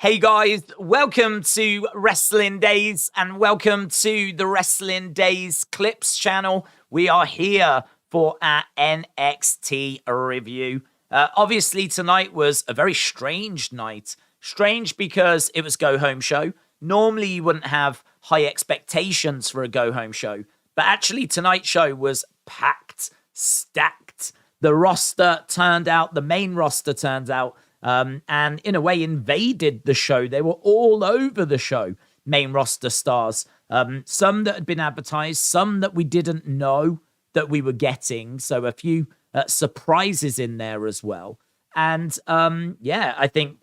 Hey guys, welcome to Wrestling Daze and welcome to the Wrestling Daze Clips channel. We are here for our NXT review. Obviously tonight was a very strange night. Strange because it was Go Home show. Normally you wouldn't have high expectations for a Go Home show, but actually tonight's show was packed, stacked. The main roster turned out, and in a way invaded the show. They were all over the show, main roster stars. Some that had been advertised, some that we didn't know that we were getting. So a few surprises in there as well. And I think,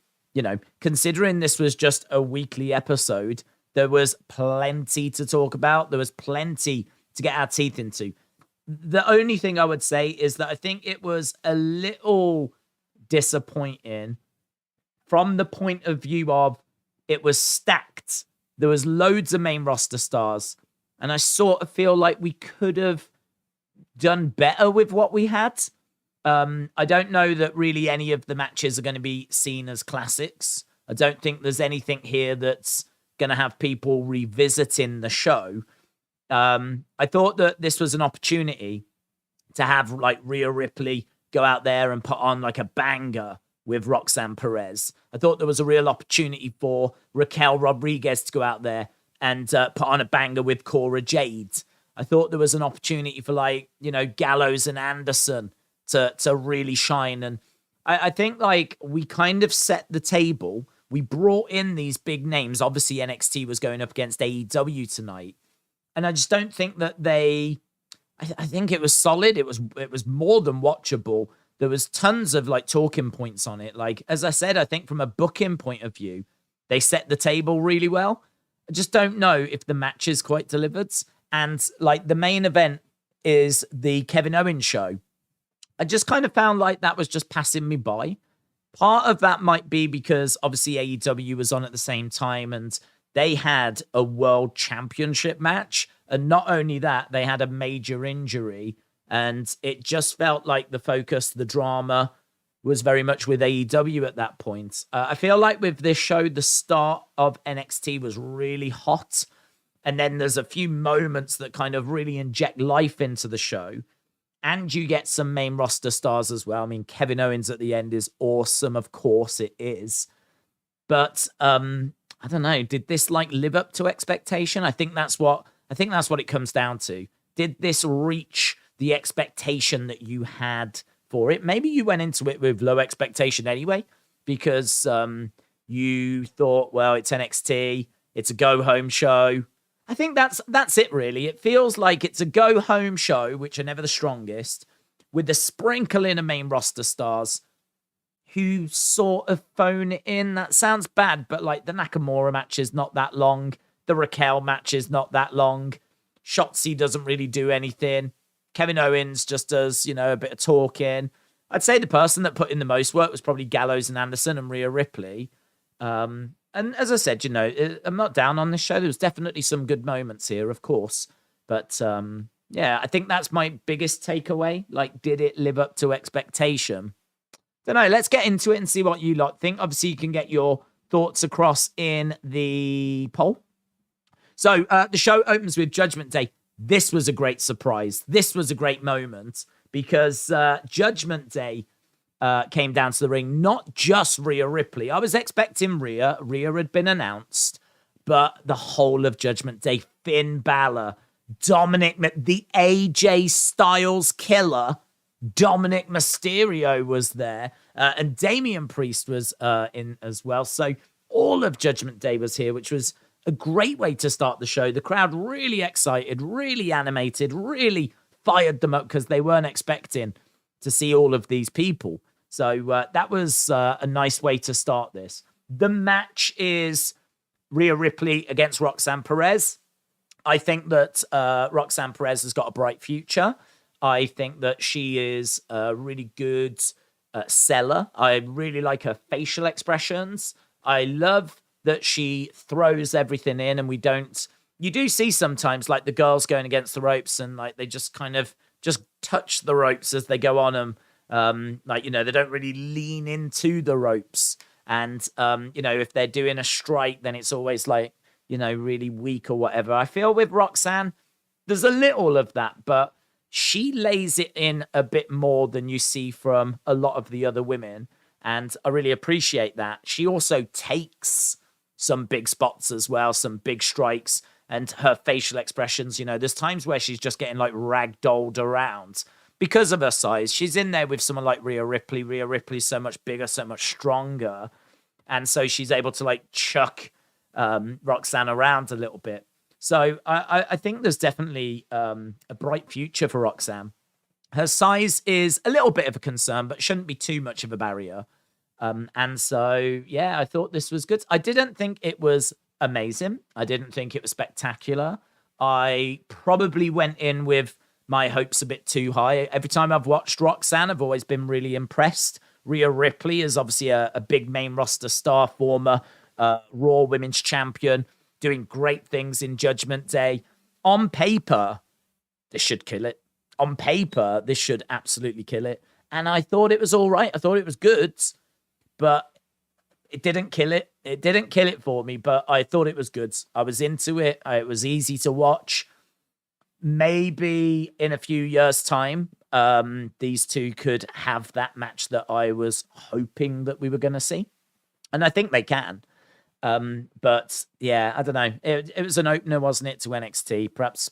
considering this was just a weekly episode, there was plenty to talk about. There was plenty to get our teeth into. The only thing I would say is that I think it was a little disappointing from the point of view of it was stacked. There was loads of main roster stars, and I sort of feel like we could have done better with what we had. I don't know that really any of the matches are going to be seen as classics. I don't think there's anything here that's going to have people revisiting the show. I thought that this was an opportunity to have like Rhea Ripley go out there and put on like a banger with Roxanne Perez. I thought there was a real opportunity for Raquel Rodriguez to go out there and put on a banger with Cora Jade. I thought there was an opportunity for Gallows and Anderson to really shine. And I think we kind of set the table. We brought in these big names. Obviously NXT was going up against AEW tonight. And I just don't think that I think it was solid. It was more than watchable. There was tons of talking points on it. As I said, I think from a booking point of view, they set the table really well. I just don't know if the match is quite delivered. And the main event is the Kevin Owens show. I just kind of found that was just passing me by. Part of that might be because obviously AEW was on at the same time and they had a world championship match. And not only that, they had a major injury. And it just felt like the focus, the drama was very much with AEW at that point. I feel like with this show, the start of NXT was really hot. And then there's a few moments that kind of really inject life into the show. And you get some main roster stars as well. I mean, Kevin Owens at the end is awesome. Of course it is. But I don't know. Did this live up to expectation? I think that's what it comes down to. Did this reach the expectation that you had for it? Maybe you went into it with low expectation anyway, because you thought, well, it's NXT, it's a go-home show. I think that's it, really. It feels like it's a go-home show, which are never the strongest, with a sprinkle in of main roster stars who sort of phone it in. That sounds bad, but the Nakamura match is not that long. The Raquel match is not that long. Shotzi doesn't really do anything. Kevin Owens just does, a bit of talking. I'd say the person that put in the most work was probably Gallows and Anderson and Rhea Ripley. And as I said, I'm not down on this show. There was definitely some good moments here, of course. But I think that's my biggest takeaway. Did it live up to expectation? Don't know. Let's get into it and see what you lot think. Obviously, you can get your thoughts across in the poll. So the show opens with Judgment Day. This was a great surprise. This was a great moment because Judgment Day came down to the ring, not just Rhea Ripley. I was expecting Rhea. Rhea had been announced, but the whole of Judgment Day, Finn Balor, the AJ Styles killer, Dominic Mysterio was there, and Damian Priest was in as well. So all of Judgment Day was here, which was a great way to start the show. The crowd really excited, really animated, really fired them up because they weren't expecting to see all of these people. So that was a nice way to start this. The match is Rhea Ripley against Roxanne Perez. I think that Roxanne Perez has got a bright future. I think that she is a really good seller. I really like her facial expressions. I love that she throws everything in and you do see sometimes the girls going against the ropes and they just kind of just touch the ropes as they go on them. They don't really lean into the ropes. And, if they're doing a strike, then it's always like, really weak or whatever. I feel with Roxanne, there's a little of that, but she lays it in a bit more than you see from a lot of the other women. And I really appreciate that. She also takes some big spots as well, some big strikes, and her facial expressions. There's times where she's just getting like ragdolled around because of her size. She's in there with someone like Rhea Ripley. Rhea Ripley's so much bigger, so much stronger. And so she's able to like chuck Roxanne around a little bit. So I think there's definitely a bright future for Roxanne. Her size is a little bit of a concern, but shouldn't be too much of a barrier. And so, yeah, I thought this was good. I didn't think it was amazing. I didn't think it was spectacular. I probably went in with my hopes a bit too high. Every time I've watched Roxanne, I've always been really impressed. Rhea Ripley is obviously a big main roster star, former Raw Women's Champion, doing great things in Judgment Day. On paper, this should kill it. On paper, this should absolutely kill it. And I thought it was all right. I thought it was good, but it didn't kill it. It didn't kill it for me, but I thought it was good. I was into it. It was easy to watch. Maybe in a few years' time, these two could have that match that I was hoping that we were going to see. And I think they can. But yeah, I don't know. It was an opener, wasn't it, to NXT? Perhaps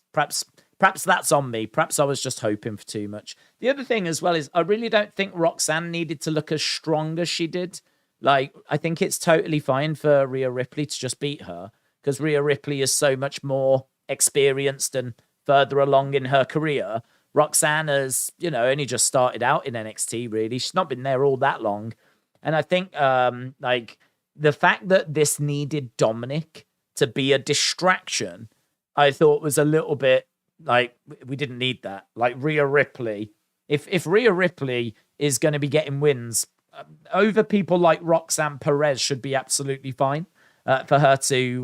that's on me. Perhaps I was just hoping for too much. The other thing as well is I really don't think Roxanne needed to look as strong as she did. Like, I think it's totally fine for Rhea Ripley to just beat her because Rhea Ripley is so much more experienced and further along in her career. Roxanne has, only just started out in NXT, really. She's not been there all that long. And I think, the fact that this needed Dominic to be a distraction, I thought was a little bit like, we didn't need that. Like Rhea Ripley, if Rhea Ripley is going to be getting wins over people like Roxanne, Perez should be absolutely fine for her to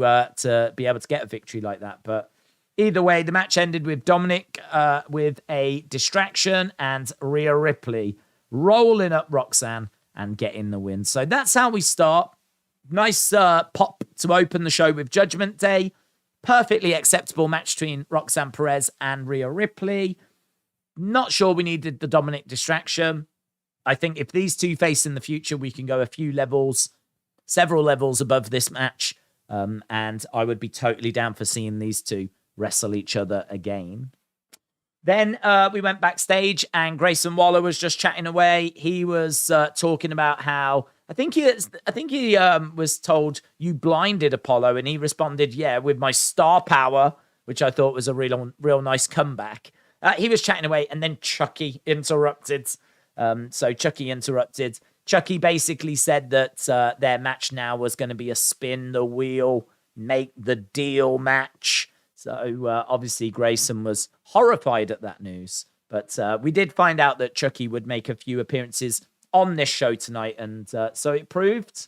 be able to get a victory like that. But either way, the match ended with Dominic with a distraction and Rhea Ripley rolling up Roxanne and getting the win. So that's how we start. Nice pop to open the show with Judgment Day. Perfectly acceptable match between Roxanne Perez and Rhea Ripley. Not sure we needed the Dominic distraction. I think if these two face in the future, we can go a few levels, several levels above this match. And I would be totally down for seeing these two wrestle each other again. Then we went backstage and Grayson Waller was just chatting away. He was talking about how I think he was told you blinded Apollo, and he responded, "Yeah, with my star power," which I thought was a real nice comeback. He was chatting away, and then Chucky interrupted. Chucky basically said that their match now was going to be a spin the wheel, make the deal match. So obviously Grayson was horrified at that news. But we did find out that Chucky would make a few appearances on this show tonight. And so it proved.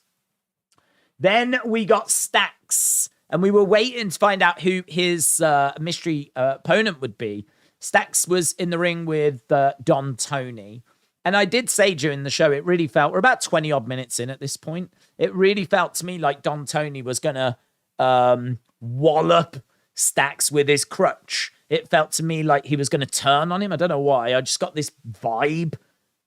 Then we got Stacks. And we were waiting to find out who his mystery opponent would be. Stacks was in the ring with Don Tony. And I did say during the show, it really felt, we're about 20 odd minutes in at this point. It really felt to me like Don Tony was going to wallop Stacks with his crutch. It felt to me like he was going to turn on him. I don't know why. I just got this vibe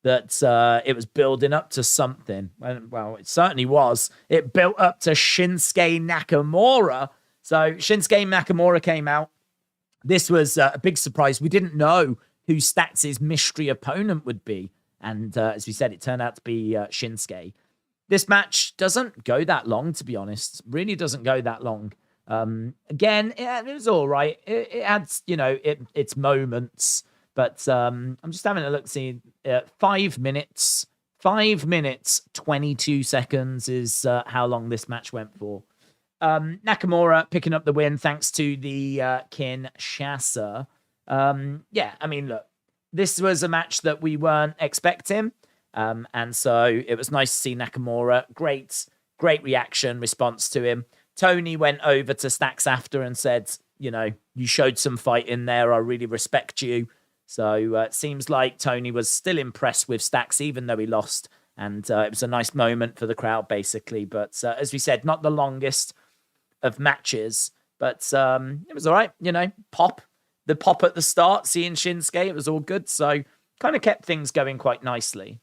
that it was building up to something. Well, it certainly was. It built up to Shinsuke Nakamura. So Shinsuke Nakamura came out. This was a big surprise. We didn't know who Stacks' mystery opponent would be. And as we said, it turned out to be Shinsuke. This match doesn't go that long, to be honest. Really doesn't go that long. Again, it was all right. It had, its moments. But I'm just having a look, see, 5 minutes. 5 minutes, 22 seconds is how long this match went for. Nakamura picking up the win thanks to the Kinshasa. Look, this was a match that we weren't expecting. And so it was nice to see Nakamura. Great reaction, response to him. Tony went over to Stacks after and said, you showed some fight in there. I really respect you. So it seems like Tony was still impressed with Stacks, even though he lost. And it was a nice moment for the crowd, basically. But as we said, not the longest of matches, but it was all right. You know, the pop at the start, seeing Shinsuke, it was all good. So kind of kept things going quite nicely.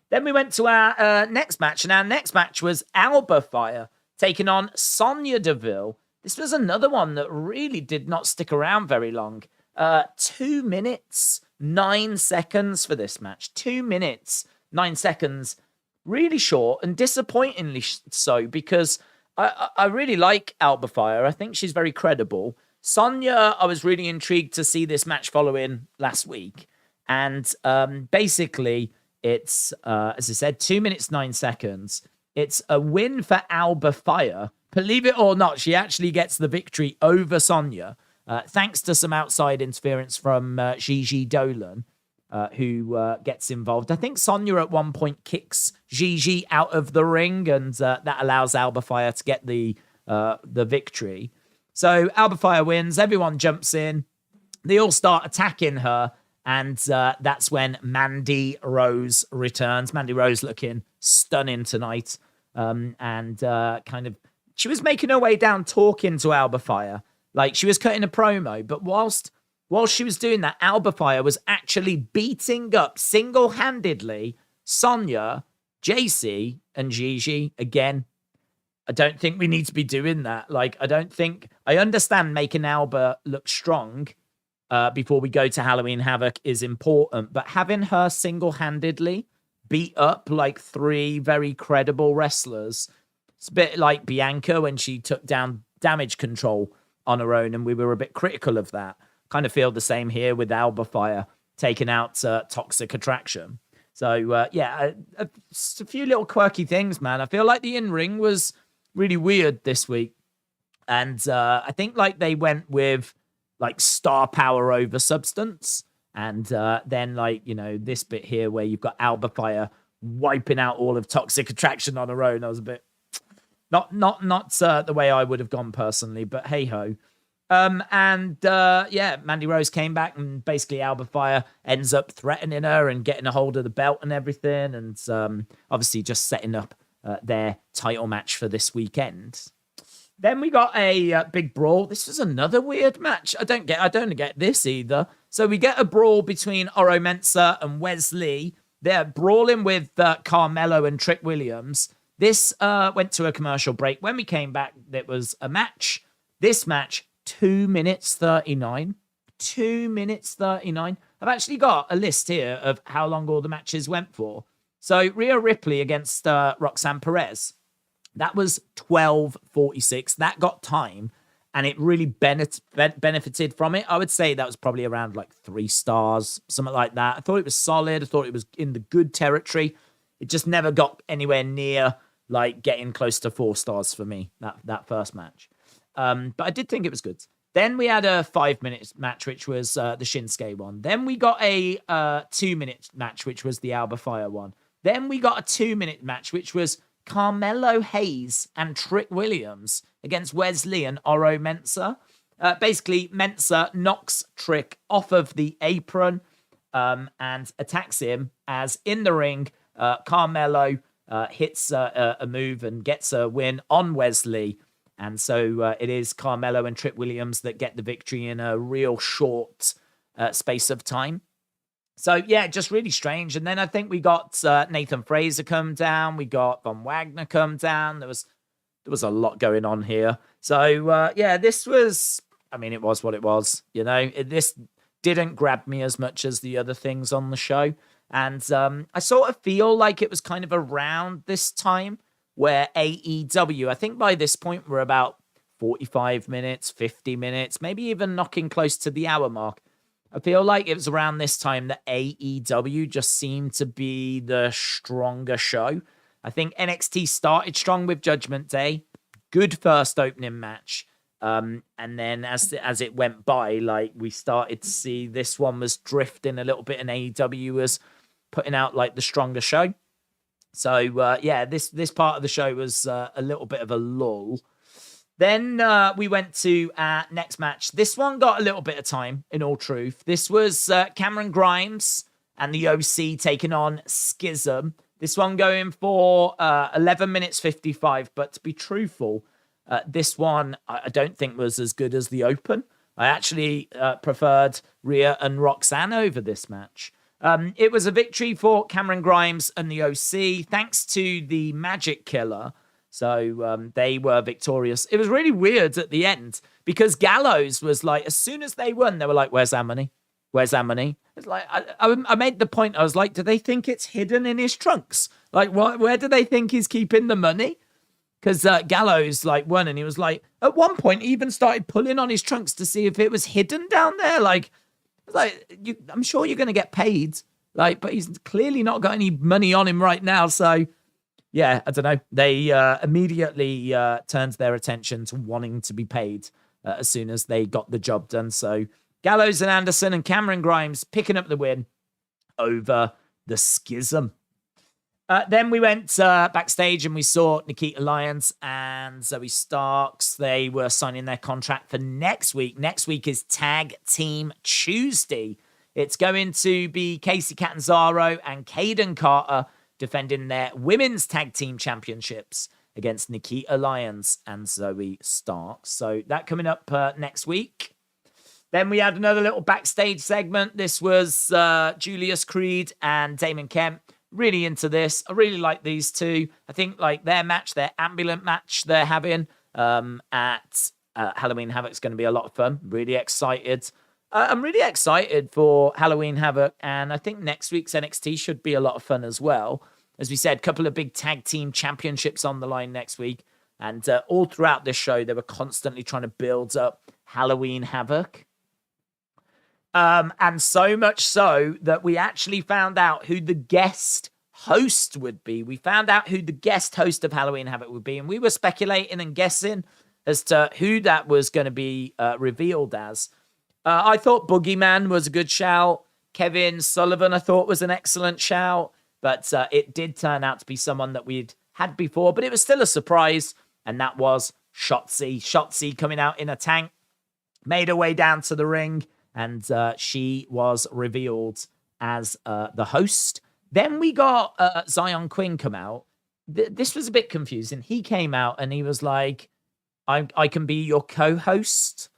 Then we went to our next match, and our next match was Alba Fire taking on Sonya Deville. This was another one that really did not stick around very long. 2 minutes, 9 seconds for this match. 2 minutes, 9 seconds. Really short and disappointingly so, because I really like Alba Fire. I think she's very credible. Sonya, I was really intrigued to see this match following last week. And basically, it's, as I said, 2 minutes, 9 seconds. It's a win for Alba Fire. Believe it or not, she actually gets the victory over Sonya, thanks to some outside interference from Gigi Dolan, who gets involved. I think Sonya at one point kicks Gigi out of the ring, and that allows Alba Fire to get the victory. So Alba Fire wins. Everyone jumps in. They all start attacking her. And that's when Mandy Rose returns. Mandy Rose looking stunning tonight. She was making her way down talking to Alba Fire. Like, she was cutting a promo. But whilst she was doing that, Alba Fire was actually beating up single-handedly Sonya, JC, and Gigi. Again, I don't think we need to be doing that. Like, I understand making Alba look strong before we go to Halloween Havoc is important, but having her single-handedly beat up like 3 very credible wrestlers, it's a bit like Bianca when she took down Damage Control on her own, and we were a bit critical of that. Kind of feel the same here with Alba Fire taking out Toxic Attraction. So, a few little quirky things, man. I feel like the in-ring was really weird this week, and I think like they went with like star power over substance. And then like, you know, this bit here where you've got Alba Fire wiping out all of Toxic Attraction on her own. I was a bit not the way I would have gone personally, but hey ho. Mandy Rose came back, and basically Alba Fire ends up threatening her and getting a hold of the belt and everything. And obviously just setting up their title match for this weekend. Then we got a big brawl. This was another weird match. I don't get this either. So we get a brawl between Oro Mensah and Wesley. They're brawling with Carmelo and Trick Williams. This went to a commercial break. When we came back, it was a match. This match, 2 minutes 39. 2 minutes 39. I've actually got a list here of how long all the matches went for. So Rhea Ripley against Roxanne Perez. That was 12:46. That got time, and it really benefited from it. I would say that was probably around like 3 stars, something like that. I thought it was solid. I thought it was in the good territory. It just never got anywhere near like getting close to 4 stars for me, that first match. But I did think it was good. Then we had a 5-minute match, which was the Shinsuke one. Then we got a 2-minute match, which was the Alba Fire one. Then we got a 2-minute match, which was Carmelo Hayes and Trick Williams against Wesley and Oro Mensah. Basically, Mensah knocks Trick off of the apron and attacks him as in the ring, Carmelo hits a move and gets a win on Wesley. And so it is Carmelo and Trick Williams that get the victory in a real short space of time. So, yeah, just really strange. And then I think we got Nathan Fraser come down. We got Von Wagner come down. There was a lot going on here. So, this was, I mean, it was what it was. You know, this didn't grab me as much as the other things on the show. And I sort of feel like it was kind of around this time where AEW, I think by this point we're about 45 minutes, 50 minutes, maybe even knocking close to the hour mark. I feel like it was around this time that AEW just seemed to be the stronger show. I think NXT started strong with Judgment Day. Good first opening match. And then as it went by, like we started to see this one was drifting a little bit and AEW was putting out like the stronger show. So, this part of the show was a little bit of a lull. Then we went to our next match. This one got a little bit of time, in all truth. This was Cameron Grimes and the OC taking on Schism. This one going for 11 minutes 55. But to be truthful, this one I don't think was as good as the Open. I actually preferred Rhea and Roxanne over this match. It was a victory for Cameron Grimes and the OC, thanks to the Magic Killer. So they were victorious. It was really weird at the end because Gallows was like, as soon as they won, they were like, where's our money? Where's our money? It's like, I made the point. I was like, do they think it's hidden in his trunks? Like, where do they think he's keeping the money? Because Gallows like won, and he was like, at one point, he even started pulling on his trunks to see if it was hidden down there. Like, I'm sure you're going to get paid. Like, but he's clearly not got any money on him right now. So, yeah, I don't know. They immediately turned their attention to wanting to be paid as soon as they got the job done. So, Gallows and Anderson and Cameron Grimes picking up the win over the Schism. Then we went backstage and we saw Nikita Lyons and Zoe Starks. They were signing their contract for next week. Next week is Tag Team Tuesday. It's going to be Casey Catanzaro and Kaden Carter defending their women's tag team championships against Nikita Lyons and Zoe Starks. So that coming up next week. Then we had another little backstage segment. This was Julius Creed and Damon Kemp. Really into this. I really like these two. I think like their match, their ambulance match they're having at Halloween Havoc is going to be a lot of fun. Really excited. I'm really excited for Halloween Havoc, and I think next week's NXT should be a lot of fun as well. As we said, a couple of big tag team championships on the line next week, and all throughout this show, they were constantly trying to build up Halloween Havoc. And so much so that we actually found out who the guest host would be. We found out who the guest host of Halloween Havoc would be, and we were speculating and guessing as to who that was going to be revealed as. I thought Boogeyman was a good shout. Kevin Sullivan, I thought, was an excellent shout. But it did turn out to be someone that we'd had before, but it was still a surprise, and that was Shotzi. Shotzi coming out in a tank, made her way down to the ring, and she was revealed as the host. Then we got Zion Quinn come out. This was a bit confusing. He came out and he was like, I can be your co-host.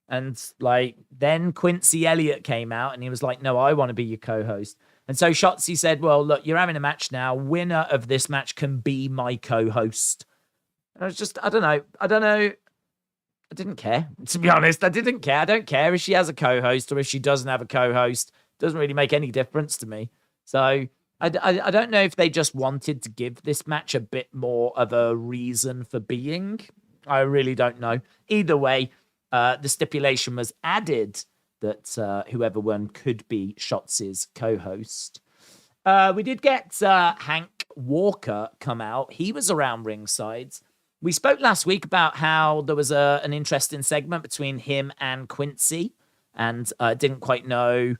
And like, then Quincy Elliott came out and he was like, no, I want to be your co-host. And so Shotzi said, well, look, you're having a match now. Winner of this match can be my co-host. And I was just, I don't know. I didn't care, to be honest. I didn't care. I don't care if she has a co-host or if she doesn't have a co-host. It doesn't really make any difference to me. So I don't know if they just wanted to give this match a bit more of a reason for being. I really don't know. Either way, the stipulation was added that whoever won could be Shotzi's co-host. We did get Hank Walker come out. He was around ringside. We spoke last week about how there was an interesting segment between him and Quincy, and didn't quite know,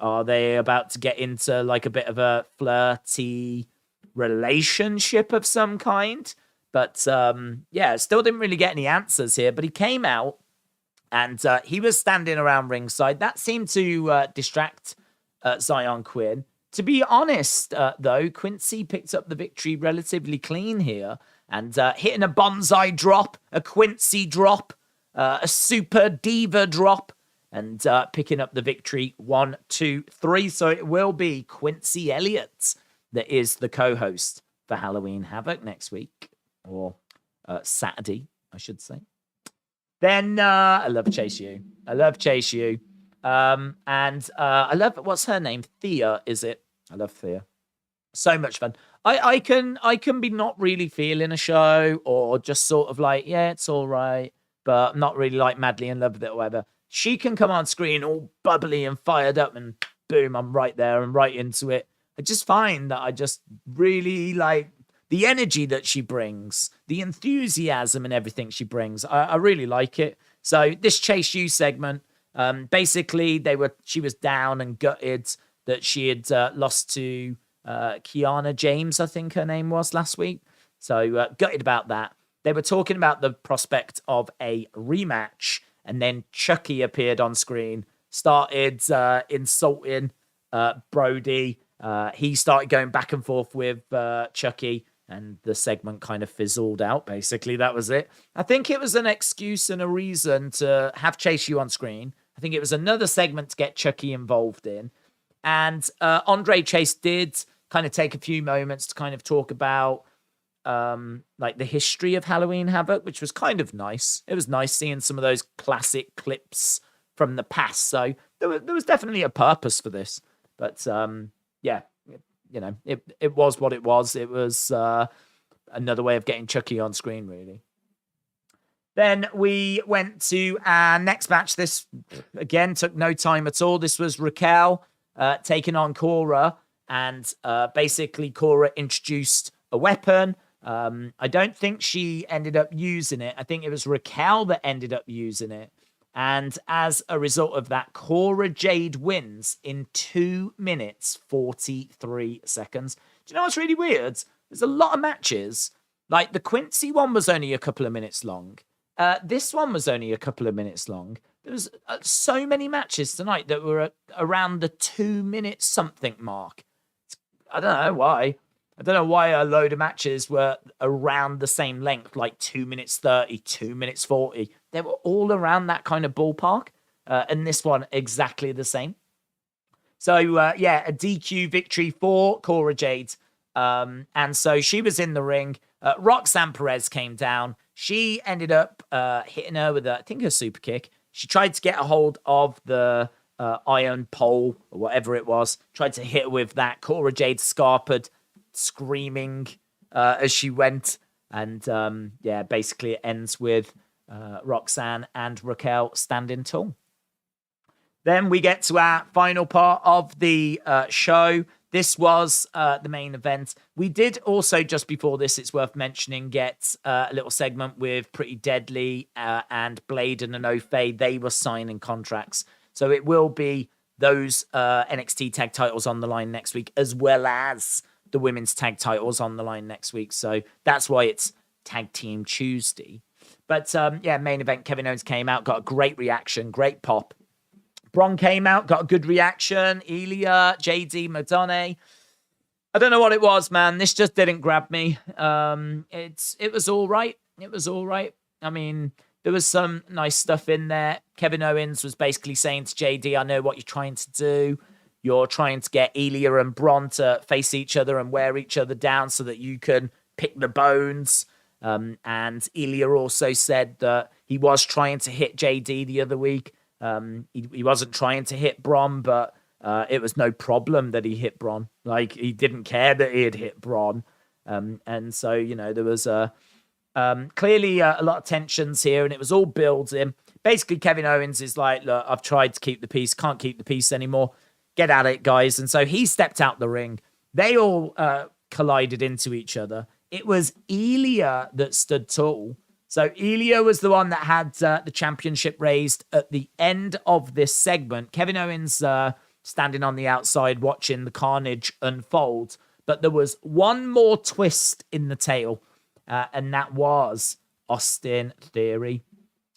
are they about to get into like a bit of a flirty relationship of some kind? But still didn't really get any answers here. But he came out and he was standing around ringside. That seemed to distract Zion Quinn. To be honest, though, Quincy picked up the victory relatively clean here. And hitting a bonsai drop, a Quincy drop, a super diva drop, and picking up the victory 1, 2, 3. So it will be Quincy Elliott that is the co-host for Halloween Havoc next week, or Saturday, I should say. Then I love Chase U. And I love, what's her name? Thea, is it? I love Thea. So much fun. I can be not really feeling a show, or just sort of like, yeah, it's all right, but I'm not really like madly in love with it or whatever. She can come on screen all bubbly and fired up, and boom, I'm right there and right into it. I just find that I just really like the energy that she brings, the enthusiasm and everything she brings. I really like it. So this Chase U segment, basically she was down and gutted that she had lost to Kiana James, I think her name was, last week. So gutted about that. They were talking about the prospect of a rematch, and then Chucky appeared on screen, started insulting Brody, He started going back and forth with Chucky, and the segment kind of fizzled out. Basically, that was it. I think it was an excuse and a reason to have Chase U on screen. I think it was another segment to get Chucky involved in. And Andre Chase did kind of take a few moments to kind of talk about like the history of Halloween Havoc, which was kind of nice. It was nice seeing some of those classic clips from the past. So there was definitely a purpose for this. But yeah, you know, it was what it was. It was another way of getting Chucky on screen, really. Then we went to our next match. This, again, took no time at all. This was Raquel taking on Cora. And basically, Cora introduced a weapon. I don't think she ended up using it. I think it was Raquel that ended up using it. And as a result of that, Cora Jade wins in 2 minutes, 43 seconds. Do you know what's really weird? There's a lot of matches. Like the Quincy one was only a couple of minutes long. This one was only a couple of minutes long. There was so many matches tonight that were around the 2 minute something mark. I don't know why. I don't know why a load of matches were around the same length, like 2 minutes 30, 2 minutes 40. They were all around that kind of ballpark. And this one, exactly the same. So, yeah, a DQ victory for Cora Jade. And so she was in the ring. Roxanne Perez came down. She ended up hitting her with, I think, a super kick. She tried to get a hold of the iron pole or whatever it was. Tried to hit her with that. Cora Jade scarpered, screaming as she went. And, yeah, basically it ends with Roxanne and Raquel standing tall. Then we get to our final part of the show. This was the main event. We did also, just before this, it's worth mentioning, get a little segment with Pretty Deadly and Blade and Anofe. They were signing contracts. So it will be those NXT tag titles on the line next week, as well as the women's tag titles on the line next week. So that's why it's Tag Team Tuesday. But yeah, main event, Kevin Owens came out, got a great reaction, great pop. Bron came out, got a good reaction. Ilja, Jade, McDonagh. I don't know what it was, man. This just didn't grab me. It was all right. It was all right. I mean, there was some nice stuff in there. Kevin Owens was basically saying to JD, I know what you're trying to do. You're trying to get Ilja and Bron to face each other and wear each other down so that you can pick the bones. And Ilja also said that he was trying to hit JD the other week. He wasn't trying to hit Bron, but it was no problem that he hit Bron. Like, he didn't care that he had hit Bron. And so, you know, there was clearly a lot of tensions here, and it was all building. Basically, Kevin Owens is like, look, I've tried to keep the peace, can't keep the peace anymore. Get at it, guys. And so he stepped out the ring. They all collided into each other. It was Ilja that stood tall. So Ilja was the one that had the championship raised at the end of this segment. Kevin Owens standing on the outside watching the carnage unfold. But there was one more twist in the tale, and that was Austin Theory.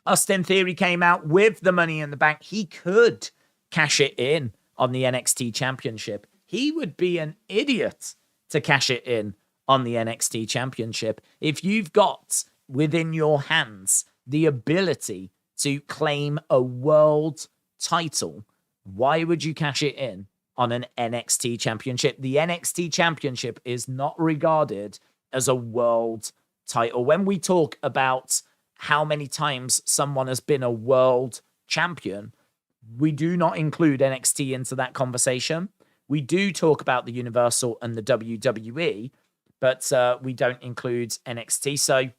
Austin Theory came out with the Money in the Bank. He could cash it in on the NXT championship. He would be an idiot to cash it in on the NXT championship. If you've got within your hands the ability to claim a world title, why would you cash it in on an NXT championship? The NXT championship is not regarded as a world title. When we talk about how many times someone has been a world champion, we do not include NXT into that conversation. We do talk about the Universal and the WWE, but we don't include NXT. So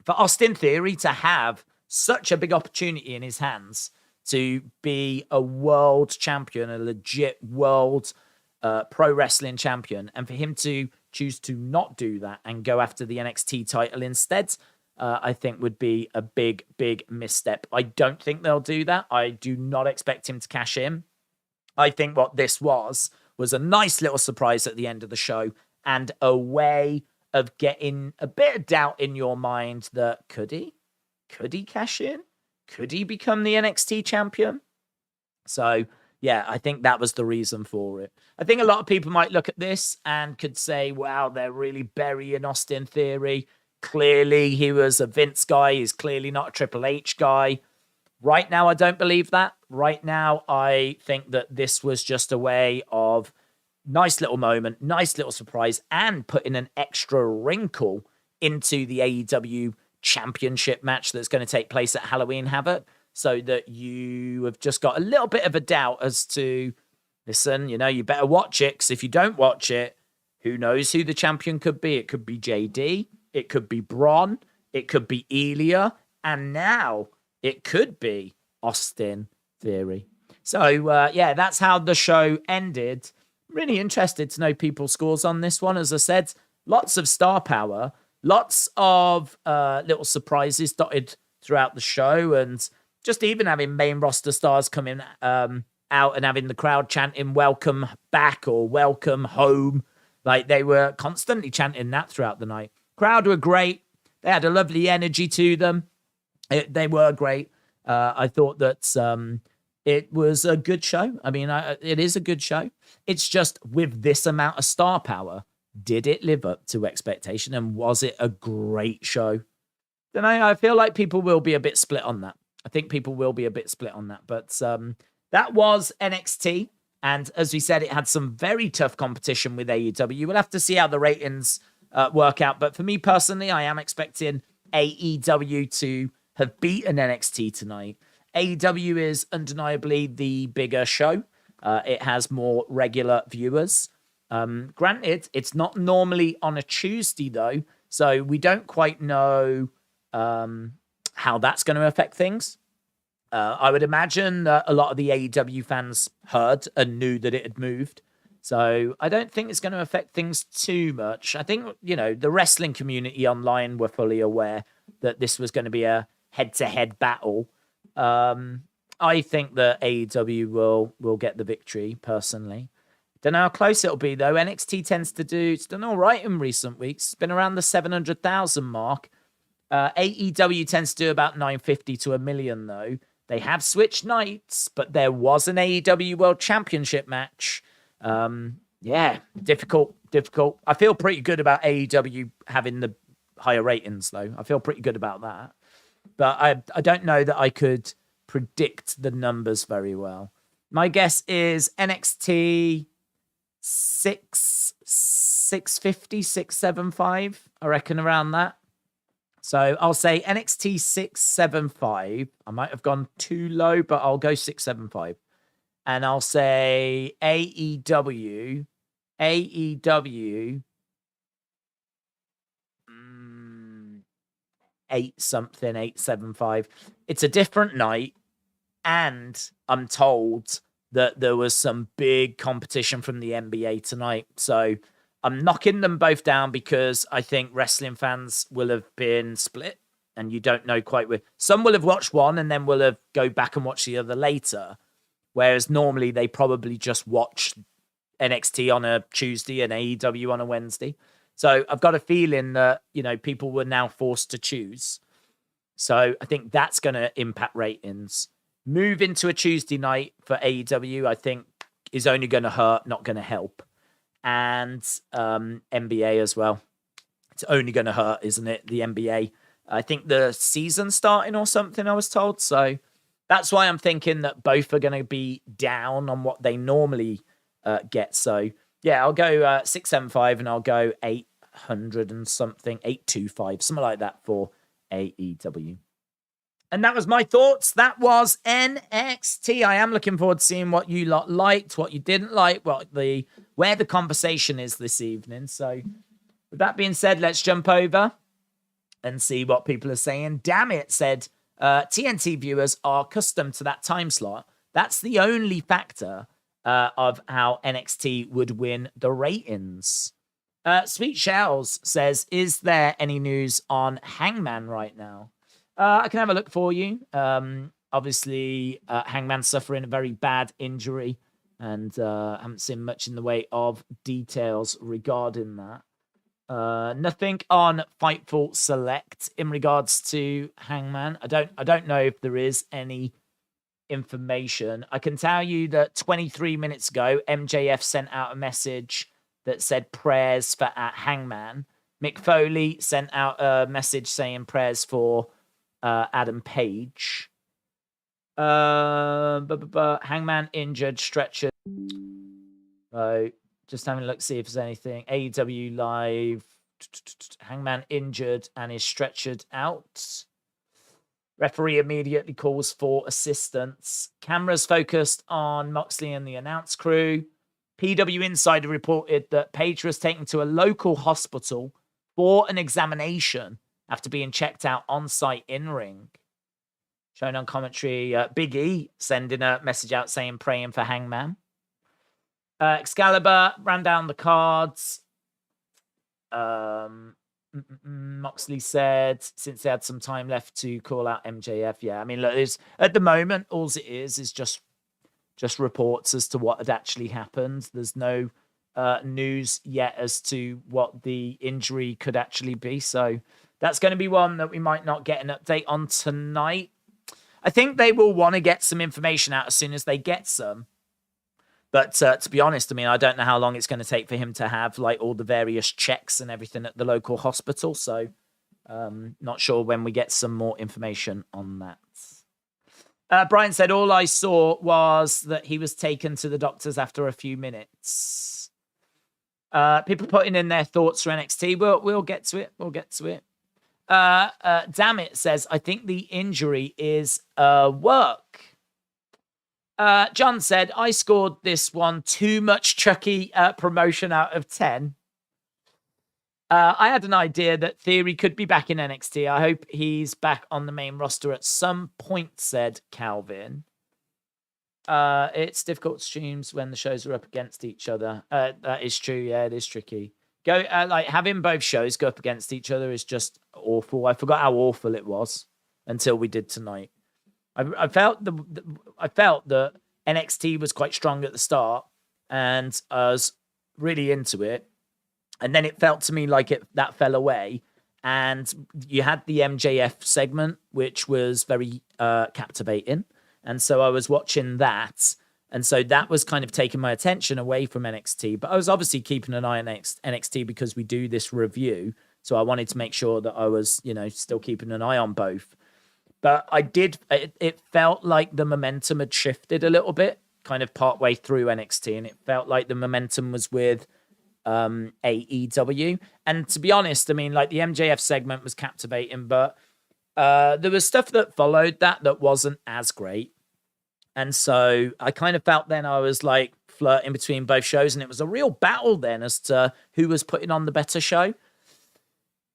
for Austin Theory to have such a big opportunity in his hands to be a world champion, a legit world pro wrestling champion, and for him to choose to not do that and go after the NXT title instead, I think would be a big, big misstep. I don't think they'll do that. I do not expect him to cash in. I think what this was a nice little surprise at the end of the show and a way of getting a bit of doubt in your mind that could he cash in? Could he become the NXT champion? So yeah, I think that was the reason for it. I think a lot of people might look at this and could say, wow, they're really burying Austin Theory. Clearly, he was a Vince guy. He's clearly not a Triple H guy. Right now, I don't believe that. Right now, I think that this was just a way of nice little moment, nice little surprise, and putting an extra wrinkle into the AEW championship match that's going to take place at Halloween Havoc, so that you have just got a little bit of a doubt as to, listen, you better watch it, because if you don't watch it, who knows who the champion could be? It could be JD, it could be Bron, it could be Ilja, and now it could be Austin Theory. So, yeah, that's how the show ended. Really interested to know people's scores on this one. As I said, lots of star power, lots of little surprises dotted throughout the show, and just even having main roster stars coming out and having the crowd chanting welcome back or welcome home. Like, they were constantly chanting that throughout the night. Crowd were great. They had a lovely energy to them. They were great. I thought that it was a good show. I mean, it is a good show. It's just, with this amount of star power, did it live up to expectation? And was it a great show? Then I feel like people will be a bit split on that. I think people will be a bit split on that. But that was NXT. And as we said, it had some very tough competition with AEW. We'll have to see how the ratings work out. But for me personally, I am expecting AEW to have beaten NXT tonight. AEW is undeniably the bigger show. It has more regular viewers. Granted, it's not normally on a Tuesday, though, so we don't quite know how that's going to affect things. I would imagine that a lot of the AEW fans heard and knew that it had moved. So I don't think it's going to affect things too much. I think, the wrestling community online were fully aware that this was going to be a head-to-head battle. I think that AEW will get the victory, personally. Don't know how close it'll be, though. NXT tends to it's done all right in recent weeks. It's been around the 700,000 mark. AEW tends to do about 950 to 1 million, though. They have switched nights, but there was an AEW World Championship match. Yeah, difficult. I feel pretty good about AEW having the higher ratings, though. I feel pretty good about that. But I don't know that I could predict the numbers very well. My guess is NXT 650, 675. I reckon around that. So I'll say NXT 675. I might have gone too low, but I'll go 675. And I'll say AEW 875. It's a different night, and I'm told that there was some big competition from the NBA tonight. So I'm knocking them both down because I think wrestling fans will have been split, and you don't know quite where. Some will have watched one and then will have go back and watch the other later, whereas normally they probably just watch NXT on a Tuesday and AEW on a Wednesday. So I've got a feeling that, people were now forced to choose. So I think that's going to impact ratings. Move into a Tuesday night for AEW, I think, is only going to hurt, not going to help. And NBA as well. It's only going to hurt, isn't it? The NBA. I think the season's starting or something, I was told. So that's why I'm thinking that both are going to be down on what they normally get. So yeah, I'll go 675 and I'll go 800 and something, 825, something like that for AEW. And that was my thoughts. That was NXT. I am looking forward to seeing what you lot liked, what you didn't like, where the conversation is this evening. So with that being said, let's jump over and see what people are saying. Damn it, said TNT viewers are accustomed to that time slot. That's the only factor of how NXT would win the ratings. Sweet Shells says, is there any news on Hangman right now? I can have a look for you. Obviously, Hangman suffering a very bad injury, and haven't seen much in the way of details regarding that. Nothing on Fightful Select in regards to Hangman. I don't know if there is any information. I can tell you that 23 minutes ago, MJF sent out a message that said prayers for Hangman. Mick Foley sent out a message saying prayers for Adam Page. Hangman injured, stretcher. So just having a look, see if there's anything. AEW Live. Hangman injured and is stretchered out. Referee immediately calls for assistance. Cameras focused on Moxley and the announce crew. PW Insider reported that Page was taken to a local hospital for an examination after being checked out on-site in-ring. Shown on commentary, Big E sending a message out saying praying for Hangman. Excalibur ran down the cards. Moxley said since they had some time left to call out MJF. Yeah, I mean, look, at the moment, all it is just reports as to what had actually happened. There's no news yet as to what the injury could actually be. So that's going to be one that we might not get an update on tonight. I think they will want to get some information out as soon as they get some. But to be honest, I mean, I don't know how long it's going to take for him to have like all the various checks and everything at the local hospital. So not sure when we get some more information on that. Brian said, all I saw was that he was taken to the doctors after a few minutes. People putting in their thoughts for NXT. We'll get to it. We'll get to it. Damn it says, I think the injury is work. John said, I scored this one too much Chucky promotion out of 10. I had an idea that Theory could be back in NXT. I hope he's back on the main roster at some point, said Calvin. It's difficult to streams when the shows are up against each other. That is true. Yeah, it is tricky. Having both shows go up against each other is just awful. I forgot how awful it was until we did tonight. I felt that NXT was quite strong at the start, and I was really into it. And then it felt to me like that fell away. And you had the MJF segment, which was very captivating. And so I was watching that. And so that was kind of taking my attention away from NXT. But I was obviously keeping an eye on NXT because we do this review. So I wanted to make sure that I was, still keeping an eye on both. But it felt like the momentum had shifted a little bit, kind of partway through NXT. And it felt like the momentum was with AEW. And to be honest, I mean, like the MJF segment was captivating, but there was stuff that followed that wasn't as great. And so I kind of felt then I was like flirting between both shows, and it was a real battle then as to who was putting on the better show.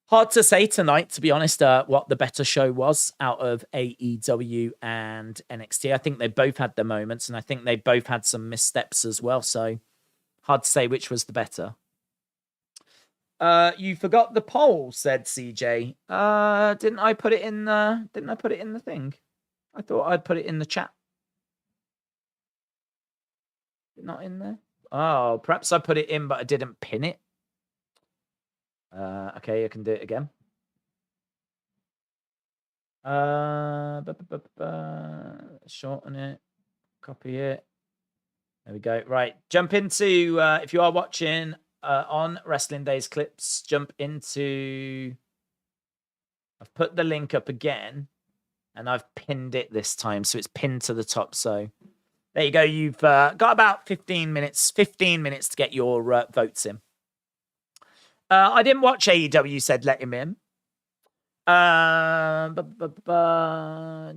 Hard to say tonight, to be honest, what the better show was out of AEW and NXT. I think they both had their moments, and I think they both had some missteps as well. So hard to say which was the better. You forgot the poll, said CJ. Didn't I put it in the thing? I thought I'd put it in the chat. Not in there? Oh, perhaps I put it in, but I didn't pin it. Okay, I can do it again. Shorten it. Copy it. There we go. Right. Jump into, if you are watching on Wrestling Daze clips, jump into, I've put the link up again, and I've pinned it this time, so it's pinned to the top. So there you go. You've got about 15 minutes to get your votes in. I didn't watch AEW, said let him in.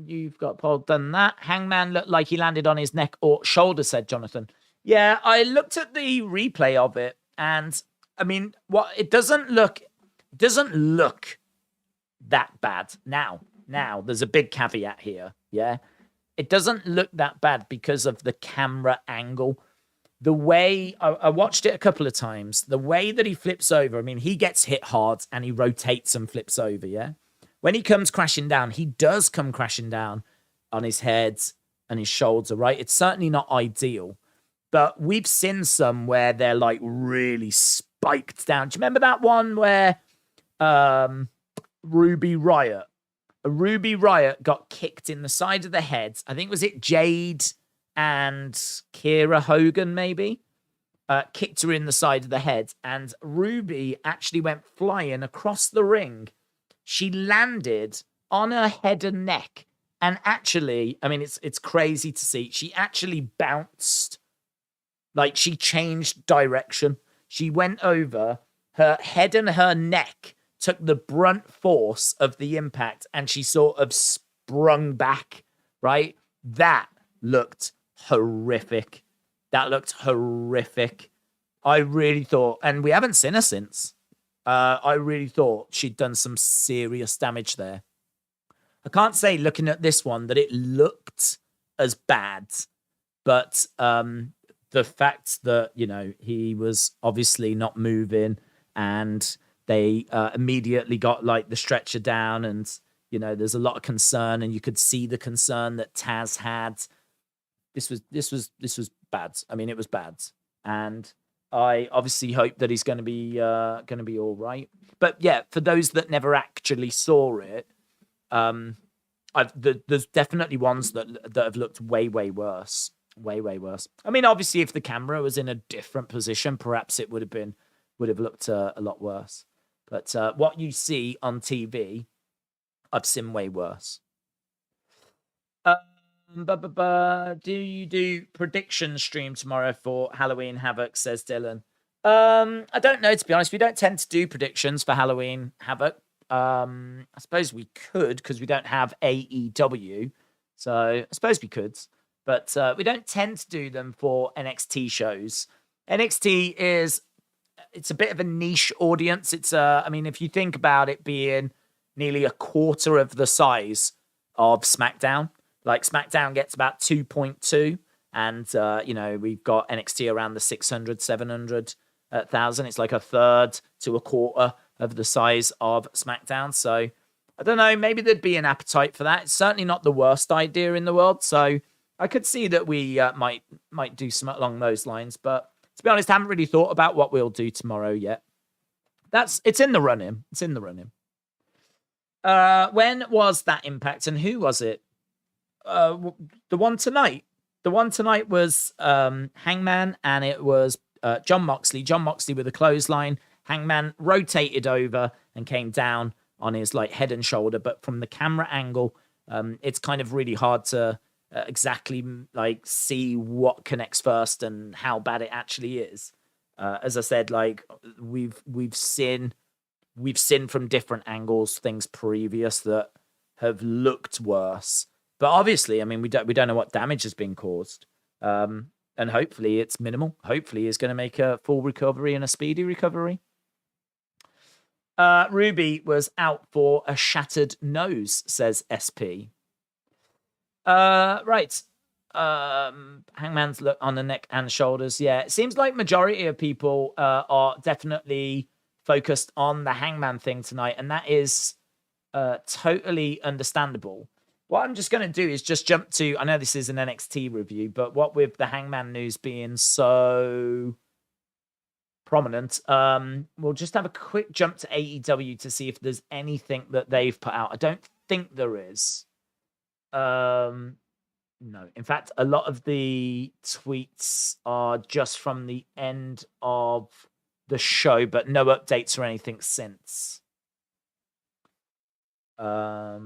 You've got Paul done that. Hangman looked like he landed on his neck or shoulder, said Jonathan. Yeah, I looked at the replay of it, and I mean, it doesn't look that bad. Now, there's a big caveat here. Yeah, it doesn't look that bad because of the camera angle. The way I watched it a couple of times, the way that he flips over, I mean, he gets hit hard and he rotates and flips over, yeah? When he comes crashing down, he does come crashing down on his head and his shoulder, right? It's certainly not ideal, but we've seen some where they're like really spiked down. Do you remember that one where Ruby Riott Ruby Riott got kicked in the side of the head. I think, was it Jade and Kira Hogan, maybe? Kicked her in the side of the head. And Ruby actually went flying across the ring. She landed on her head and neck. And actually, I mean, it's crazy to see. She actually bounced. Like, she changed direction. She went over. Her head and her neck took the brunt force of the impact, and she sort of sprung back, right? That looked horrific. That looked horrific. I really thought, and we haven't seen her since. I really thought she'd done some serious damage there. I can't say, looking at this one, that it looked as bad, but the fact that, you know, he was obviously not moving, and they immediately got like the stretcher down, and, you know, there's a lot of concern, and you could see the concern that Taz had. This was bad. I mean, it was bad, and I obviously hope that he's going to be all right. But yeah, for those that never actually saw it, there's definitely ones that have looked way worse. Way worse. I mean, obviously, if the camera was in a different position, perhaps it would have looked a lot worse. But what you see on TV, I've seen way worse. Do you do prediction stream tomorrow for Halloween Havoc, says Dylan? I don't know, to be honest. We don't tend to do predictions for Halloween Havoc. I suppose we could, because we don't have AEW. So I suppose we could. But we don't tend to do them for NXT shows. NXT it's a bit of a niche audience. It's I mean, if you think about it being nearly a quarter of the size of SmackDown, like SmackDown gets about 2.2, and you know, we've got NXT around the 600, 700,000. It's like a third to a quarter of the size of SmackDown. So I don't know, maybe there'd be an appetite for that. It's certainly not the worst idea in the world. So I could see that we might do something along those lines, but to be honest, I haven't really thought about what we'll do tomorrow yet. It's in the running. It's in the running. When was that Impact, and who was it? The one tonight. The one tonight was Hangman, and it was Jon Moxley. Jon Moxley with a clothesline. Hangman rotated over and came down on his like head and shoulder, but from the camera angle, it's kind of really hard to exactly like see what connects first and how bad it actually is. As I said, like we've seen from different angles things previous that have looked worse, but obviously, I mean, we don't know what damage has been caused, and hopefully it's minimal. Hopefully he's going to make a full recovery and a speedy recovery. Ruby was out for a shattered nose, says SP. Right. Hangman's look on the neck and shoulders. Yeah, it seems like majority of people are definitely focused on the Hangman thing tonight, and that is totally understandable. What I'm just going to do is just jump to, I know this is an NXT review, but what with the Hangman news being so prominent, we'll just have a quick jump to AEW to see if there's anything that they've put out. I don't think there is. No, in fact, a lot of the tweets are just from the end of the show, but no updates or anything since. Yeah,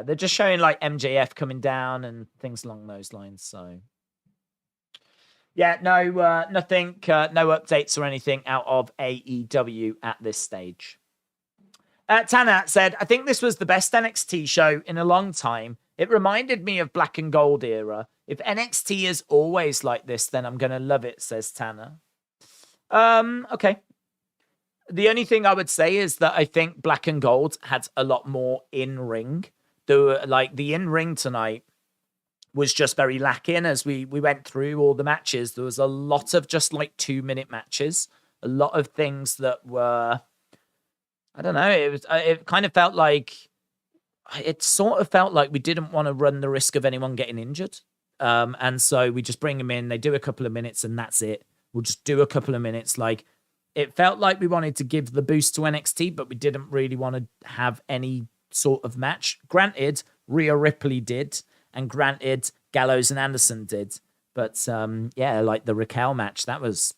they're just showing like MJF coming down and things along those lines. So yeah, no, nothing, no updates or anything out of AEW at this stage. Tana said, I think this was the best NXT show in a long time. It reminded me of Black and Gold era. If NXT is always like this, then I'm going to love it, says Tana. Okay. The only thing I would say is that I think Black and Gold had a lot more in-ring. The in-ring tonight was just very lacking as we went through all the matches. There was a lot of just like 2-minute matches. A lot of things that were, I don't know, it kind of felt like, it sort of felt like we didn't want to run the risk of anyone getting injured. And so we just bring them in, they do a couple of minutes and that's it. We'll just do a couple of minutes. Like, it felt like we wanted to give the boost to NXT, but we didn't really want to have any sort of match. Granted, Rhea Ripley did, and granted, Gallows and Anderson did. But like the Raquel match, that was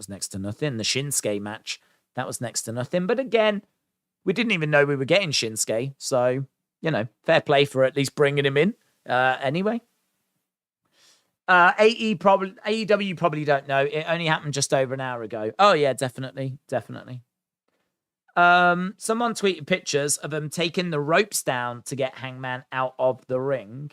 next to nothing. The Shinsuke match, that was next to nothing. But again, we didn't even know we were getting Shinsuke, so fair play for at least bringing him in. Anyway. AEW probably don't know. It only happened just over an hour ago. Oh yeah, definitely. Someone tweeted pictures of him taking the ropes down to get Hangman out of the ring.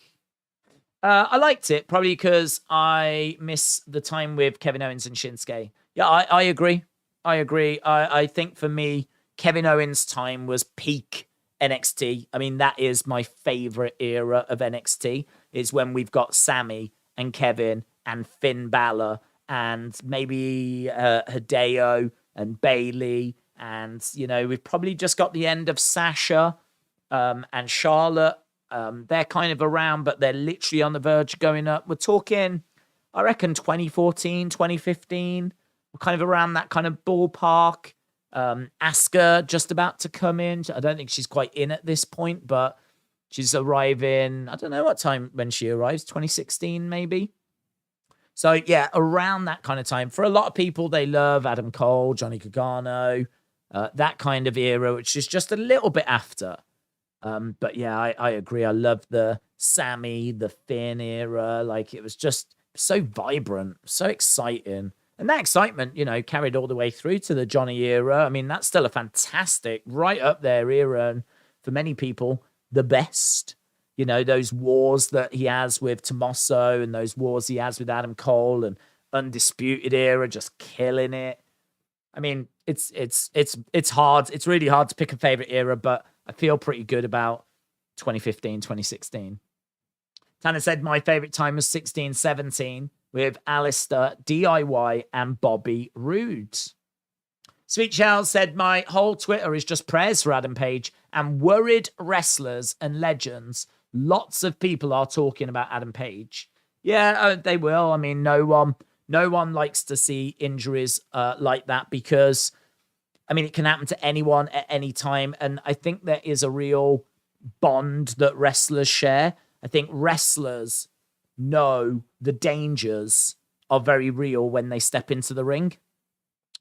I liked it, probably because I miss the time with Kevin Owens and Shinsuke. Yeah, I agree. I think for me, Kevin Owens' time was peak NXT. I mean, that is my favorite era of NXT, is when we've got Sammy and Kevin and Finn Balor and maybe Hideo and Bayley. And, we've probably just got the end of Sasha and Charlotte. They're kind of around, but they're literally on the verge of going up. We're talking, I reckon, 2014, 2015. We're kind of around that kind of ballpark. Asuka just about to come in. I don't think she's quite in at this point, but she's arriving, I don't know what time when she arrives, 2016 maybe. So yeah, around that kind of time. For a lot of people, they love Adam Cole, Johnny Gargano, that kind of era, which is just a little bit after. But yeah, I agree. I love the Sammy, the Finn era. Like, it was just so vibrant, so exciting. And that excitement, carried all the way through to the Johnny era. I mean, that's still a fantastic, right up there era. And for many people, the best. Those wars that he has with Tommaso and those wars he has with Adam Cole and Undisputed era, just killing it. I mean, it's hard. It's really hard to pick a favorite era, but I feel pretty good about 2015, 2016. Tanner said my favorite time was 16, 17 with Alistair, DIY, and Bobby Roode. Sweet Charles said my whole Twitter is just prayers for Adam Page and worried wrestlers and legends. Lots of people are talking about Adam Page. Yeah, they will. I mean, no one likes to see injuries like that because, I mean, it can happen to anyone at any time. And I think there is a real bond that wrestlers share. I think wrestlers know the dangers are very real when they step into the ring.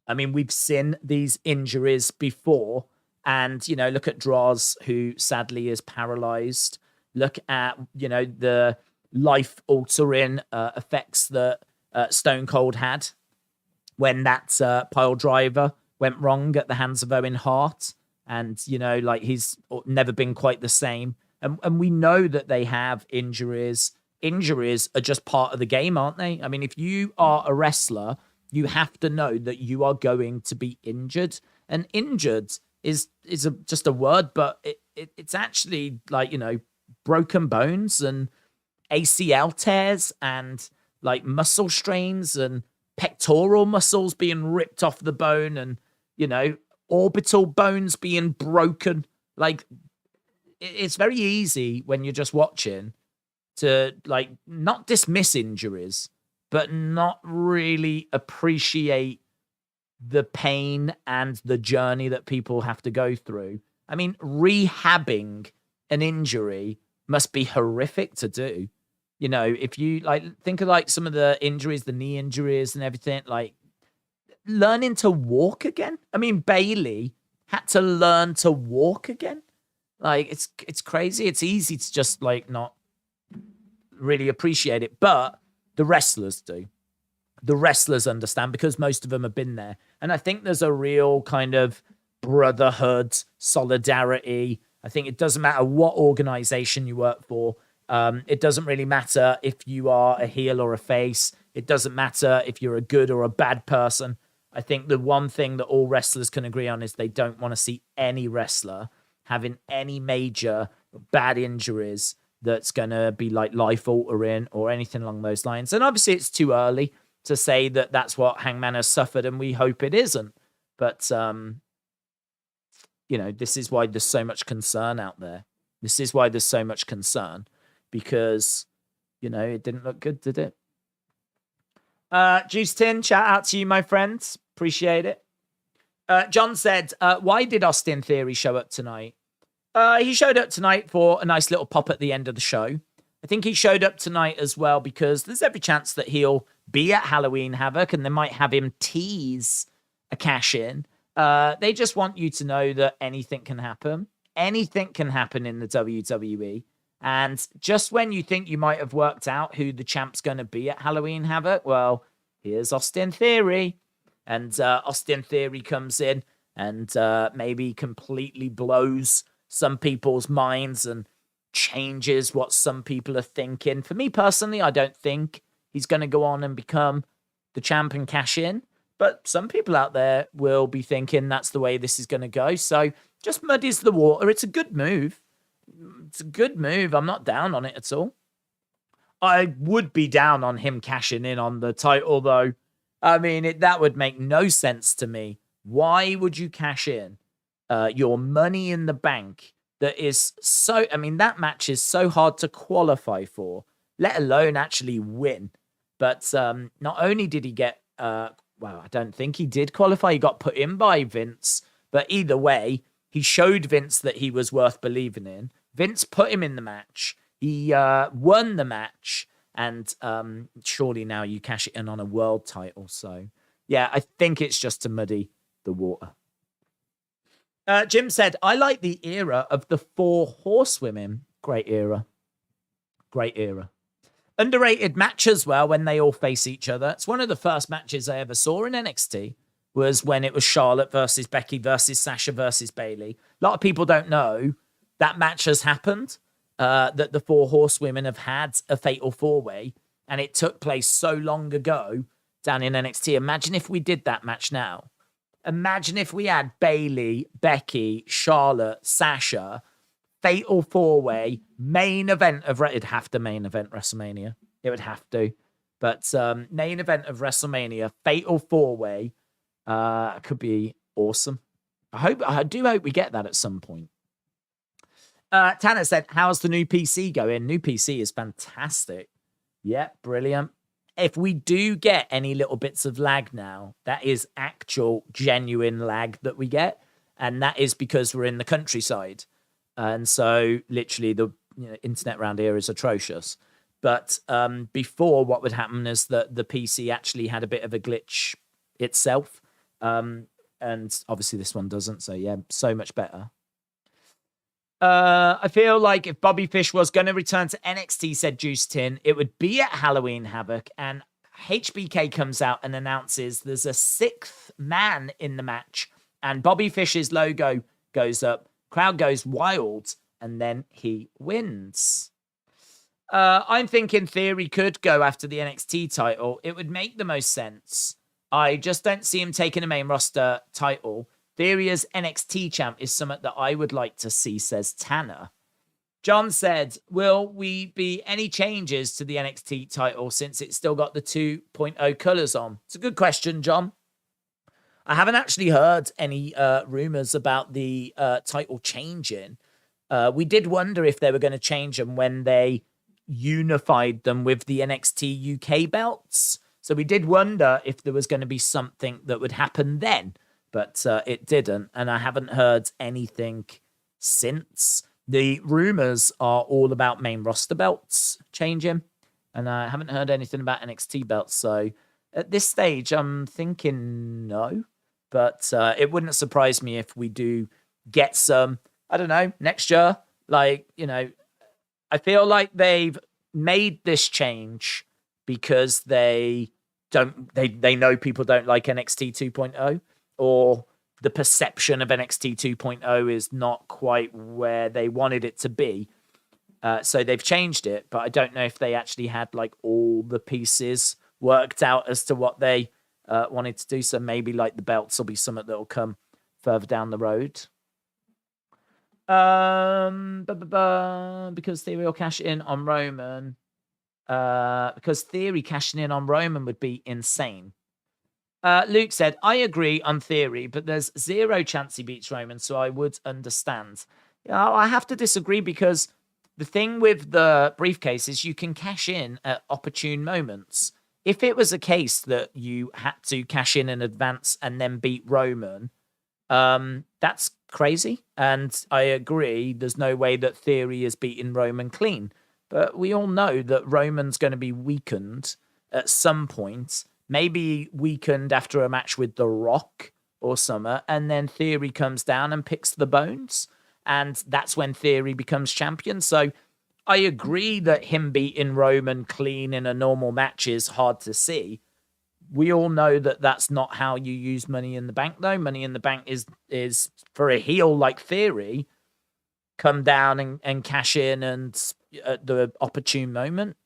I mean, we've seen these injuries before. And, look at Droz, who sadly is paralyzed. Look at, the life-altering effects that Stone Cold had when that pile driver went wrong at the hands of Owen Hart. And, he's never been quite the same. And we know that they have injuries. Injuries are just part of the game, aren't they? I mean, if you are a wrestler, you have to know that you are going to be injured. And injured is just a word, but it's actually broken bones and ACL tears and muscle strains and pectoral muscles being ripped off the bone and, orbital bones being broken. It's very easy when you're just watching to not dismiss injuries, but not really appreciate the pain and the journey that people have to go through. I mean, rehabbing an injury must be horrific to do. If you think of some of the injuries, the knee injuries and everything, learning to walk again. I mean, Bayley had to learn to walk again. It's crazy. It's easy to just not really appreciate it, but the wrestlers do. The wrestlers understand because most of them have been there. And I think there's a real kind of brotherhood, solidarity. I think it doesn't matter what organization you work for. It doesn't really matter if you are a heel or a face. It doesn't matter if you're a good or a bad person. I think the one thing that all wrestlers can agree on is they don't want to see any wrestler having any major bad injuries that's going to be life-altering or anything along those lines. And obviously it's too early to say that that's what Hangman has suffered, and we hope it isn't. But, this is why there's so much concern out there. This is why there's so much concern, because, it didn't look good, did it? Juice Tin, shout out to you, my friends. Appreciate it. John said, why did Austin Theory show up tonight? He showed up tonight for a nice little pop at the end of the show. I think he showed up tonight as well because there's every chance that he'll be at Halloween Havoc and they might have him tease a cash-in. They just want you to know that anything can happen. Anything can happen in the WWE. And just when you think you might have worked out who the champ's going to be at Halloween Havoc, well, here's Austin Theory. And Austin Theory comes in and maybe completely blows some people's minds and changes what some people are thinking. For me personally, I don't think he's going to go on and become the champ and cash in. But some people out there will be thinking that's the way this is going to go. So just muddies the water. It's a good move. It's a good move. I'm not down on it at all. I would be down on him cashing in on the title, though. I mean, that would make no sense to me. Why would you cash in your money in the bank that is so... I mean, that match is so hard to qualify for, let alone actually win. But not only did he get... well, I don't think he did qualify. He got put in by Vince. But either way, he showed Vince that he was worth believing in. Vince put him in the match. He won the match. And surely now you cash it in on a world title. So, yeah, I think it's just to muddy the water. Jim said, I like the era of the 4 horsewomen. Great era. Great era. Underrated match as well when they all face each other. It's one of the first matches I ever saw in NXT was when it was Charlotte versus Becky versus Sasha versus Bayley. A lot of people don't know that match has happened, that the 4 horsewomen have had a fatal 4-way, and it took place so long ago down in NXT. Imagine if we did that match now. Imagine if we had Bayley, Becky, Charlotte, Sasha, fatal 4-way, main event of... It'd have to main event WrestleMania. It would have to. But main event of WrestleMania, fatal 4-way, could be awesome. I do hope we get that at some point. Tanner said, how's the new PC going? New PC is fantastic. Yeah, brilliant. If we do get any little bits of lag now, that is actual genuine lag that we get. And that is because we're in the countryside. And so literally the internet around here is atrocious. But before, what would happen is that the PC actually had a bit of a glitch itself. And obviously this one doesn't. So yeah, so much better. I feel like if Bobby Fish was going to return to NXT, said Juice Tin, it would be at Halloween Havoc. And HBK comes out and announces there's a 6th man in the match. And Bobby Fish's logo goes up. Crowd goes wild. And then he wins. I'm thinking Theory could go after the NXT title. It would make the most sense. I just don't see him taking a main roster title. Theory as NXT champ is something that I would like to see, says Tanner. John said, will we be any changes to the NXT title since it's still got the 2.0 colours on? It's a good question, John. I haven't actually heard any rumours about the title changing. We did wonder if they were going to change them when they unified them with the NXT UK belts. So we did wonder if there was going to be something that would happen then. But it didn't, and I haven't heard anything since. The rumours are all about main roster belts changing, and I haven't heard anything about NXT belts. So at this stage, I'm thinking no, but it wouldn't surprise me if we do get some, I don't know, next year. Like, I feel like they've made this change because they know people don't like NXT 2.0. Or the perception of NXT 2.0 is not quite where they wanted it to be. So they've changed it, but I don't know if they actually had like all the pieces worked out as to what they wanted to do. So maybe like the belts will be something that will come further down the road. Because Theory will cash in on Roman. Because Theory cashing in on Roman would be insane. Luke said, I agree on Theory, but there's 0 chance he beats Roman, so I would understand. I have to disagree because the thing with the briefcase is you can cash in at opportune moments. If it was a case that you had to cash in advance and then beat Roman, that's crazy. And I agree, there's no way that Theory is beating Roman clean. But we all know that Roman's going to be weakened at some point, maybe weakened after a match with The Rock or something, and then Theory comes down and picks the bones, and that's when Theory becomes champion. So I agree that him beating Roman clean in a normal match is hard to see. We all know that that's not how you use Money in the Bank, though. Money in the Bank is for a heel like Theory, come down and cash in and at the opportune moment.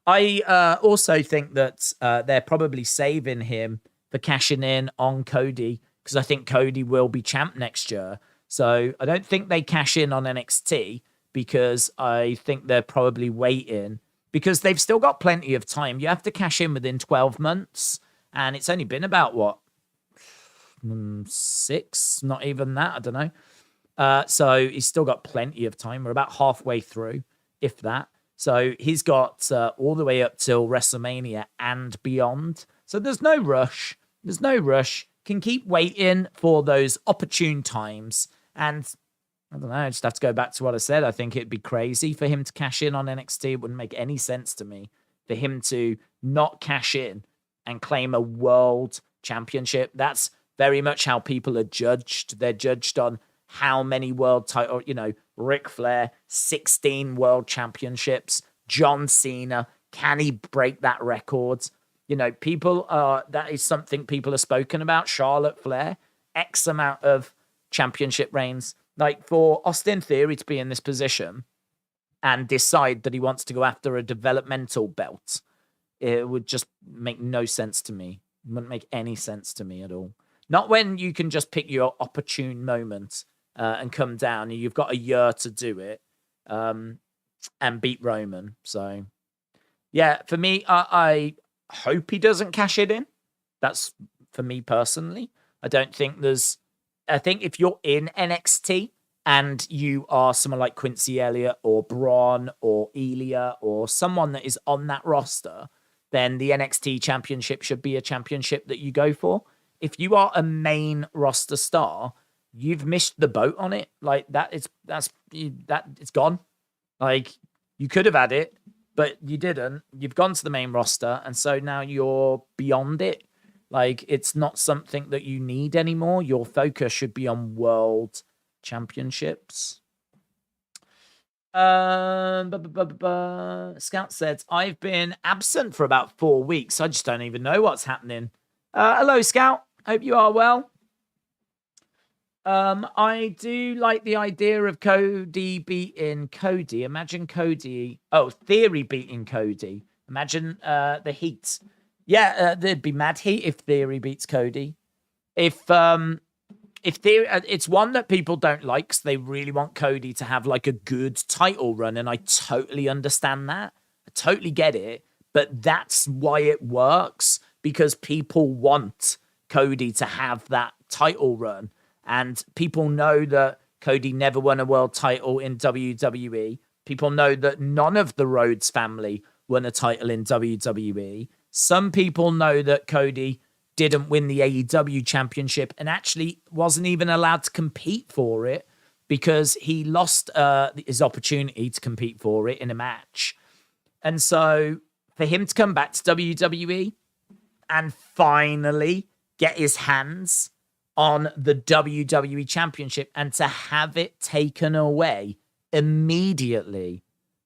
I also think that they're probably saving him for cashing in on Cody, because I think Cody will be champ next year. So I don't think they cash in on NXT, because I think they're probably waiting, because they've still got plenty of time. You have to cash in within 12 months, and it's only been about, what, 6? Not even that, I don't know. So he's still got plenty of time. We're about halfway through, if that. So he's got all the way up till WrestleMania and beyond. So there's no rush. There's no rush. Can keep waiting for those opportune times. And I don't know, I just have to go back to what I said. I think it'd be crazy for him to cash in on NXT. It wouldn't make any sense to me for him to not cash in and claim a world championship. That's very much how people are judged. They're judged on how many world titles, Ric Flair, 16 world championships. John Cena, can he break that record? People that is something people have spoken about. Charlotte Flair, X amount of championship reigns. Like, for Austin Theory to be in this position and decide that he wants to go after a developmental belt, it would just make no sense to me. It wouldn't make any sense to me at all. Not when you can just pick your opportune moment and come down. You've got a year to do it and beat Roman. So, yeah, for me, I hope he doesn't cash it in. That's for me personally. I think if you're in NXT and you are someone like Quincy Elliott or Bron or Ilja or someone that is on that roster, then the NXT championship should be a championship that you go for. If you are a main roster star, you've missed the boat on it. Like, it's gone. Like, you could have had it, but you didn't. You've gone to the main roster, and so now you're beyond it. Like, it's not something that you need anymore. Your focus should be on world championships. Scout said, I've been absent for about 4 weeks. I just don't even know what's happening. Hello, Scout. Hope you are well. I do like the idea of Cody beating Cody. Imagine Theory beating Cody. Imagine the heat. Yeah, there'd be mad heat if Theory beats Cody. If Theory, it's one that people don't like, because they really want Cody to have like a good title run, and I totally understand that. I totally get it, but that's why it works, because people want Cody to have that title run, and people know that Cody never won a world title in WWE. People know that none of the Rhodes family won a title in WWE. Some people know that Cody didn't win the AEW championship and actually wasn't even allowed to compete for it because he lost his opportunity to compete for it in a match. And so for him to come back to WWE and finally get his hands on the WWE championship and to have it taken away immediately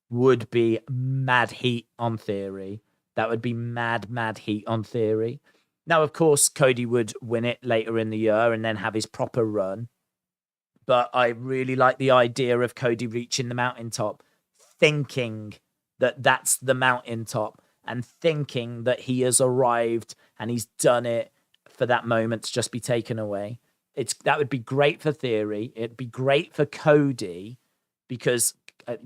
would be mad heat on Theory. That would be mad heat on Theory. Now, of course, Cody would win it later in the year and then have his proper run. But I really like the idea of Cody reaching the mountaintop, thinking that that's the mountaintop, and thinking that he has arrived and he's done it, for that moment to just be taken away. That would be great for Theory. It'd be great for Cody, because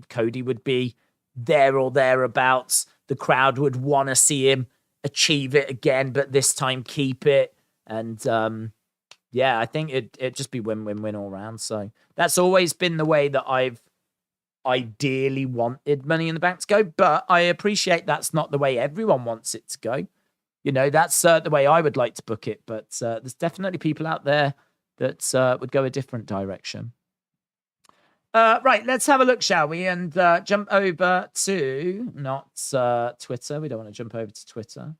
Cody would be there or thereabouts. The crowd would want to see him achieve it again, but this time keep it. And I think it'd just be win-win-win all around. So that's always been the way that I've ideally wanted Money in the Bank to go, but I appreciate that's not the way everyone wants it to go. That's the way I would like to book it, but there's definitely people out there that would go a different direction. Right, let's have a look, shall we? And jump over to, not Twitter. We don't want to jump over to Twitter.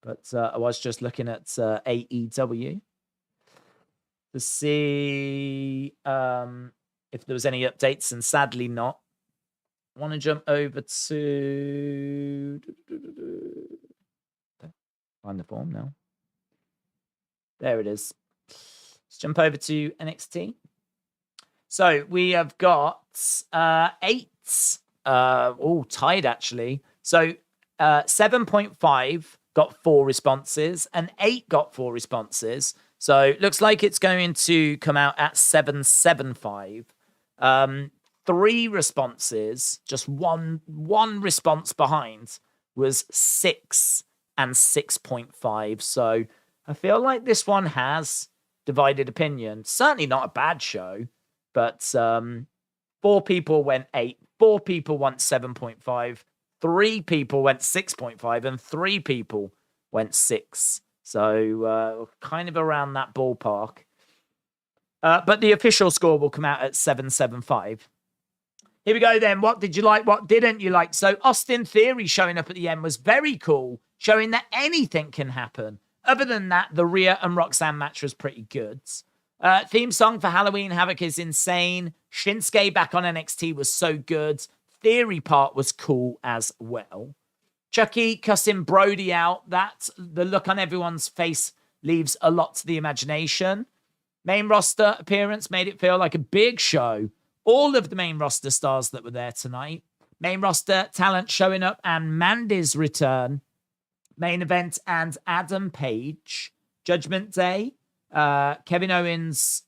But I was just looking at AEW to see if there was any updates, and sadly not. I want to jump over to... Find the form now. There it is. Let's jump over to NXT. So we have got 8, all tied actually. So 7.5 got 4 responses and 8 got 4 responses. So looks like it's going to come out at 7.75. 3 responses, just one response behind was 6 and 6.5. So I feel like this one has divided opinion. Certainly not a bad show, but 4 people went 8, 4 people went 7.5, 3 people went 6.5, and 3 people went 6. So kind of around that ballpark. But the official score will come out at 7.75. Here we go then. What did you like? What didn't you like? So Austin Theory showing up at the end was very cool, showing that anything can happen. Other than that, the Rhea and Roxanne match was pretty good. Theme song for Halloween Havoc is insane. Shinsuke back on NXT was so good. Theory part was cool as well. Chucky cussing Brody out. The look on everyone's face leaves a lot to the imagination. Main roster appearance made it feel like a big show. All of the main roster stars that were there tonight. Main roster talent showing up and Mandy's return. Main event and Adam Page. Judgment Day. Kevin Owens